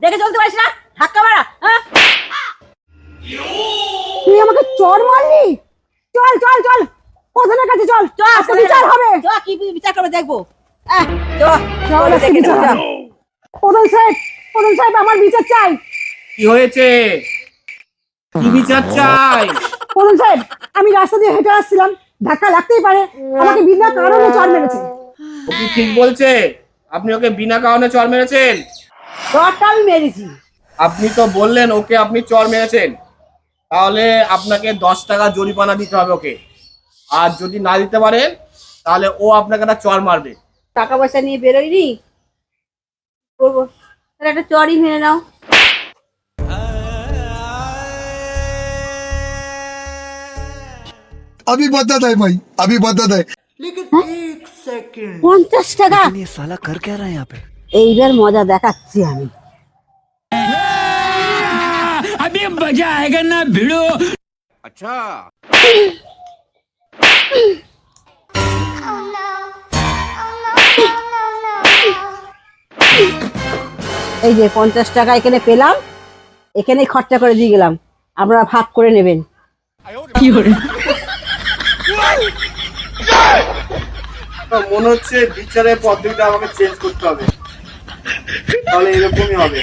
দেখে চলতে পারিস না? ধাক্কা মারা, হ্যাঁ? তুই আমাকে চড় মারলি? চল চল চল, প্রধানের কাছে চল, আজকে বিচার হবে। চ, কি বিচার করবে দেখবো। চ, চল, আজকে বিচার হবে। প্রধান সাহেব, প্রধান সাহেব, আমার বিচার চাই। কি হয়েছে? কি বিচার চাই? প্রধান সাহেব, আমি রাস্তা দিয়ে হেঁটে আসছিলাম, ধাক্কা লাগতেই পারে, আমাকে বিনা কারণে চড় মেরেছে। ও কি ঠিক বলছে? আপনি ওকে বিনা কারণে চড় মেরেছেন? চরটা আমি মেরেছি। আপনি তো বললেন ওকে আপনি চড় মেরেছেন, তাহলে আপনাকে 10 টাকা জরিমানা দিতে হবে ওকে। আর যদি না দিতে পারেন তাহলে ও আপনাকে একটা চড় মারবে। টাকা পয়সা নিয়ে বেরোয়নি, করবো তাহলে একটা চরই মেরে নাও। अभी बदत है भाई, अभी बदत है। 50 টাকা? ये साला कर क्या रहा है यहाँ पे? এইবার মজা দেখাচ্ছি আমি। अभी मजा आएगा ना भिड़ो। अच्छा, এই যে 50 টাকা এখানে পেলাম, এখানেই খরচা করে দিয়ে গেলাম, আপনারা ভাগ করে নেবেন। মনে হচ্ছে বিচারের পদ্ধতিটা আমাকে চেঞ্জ করতে হবে, তাহলে এরকমই হবে।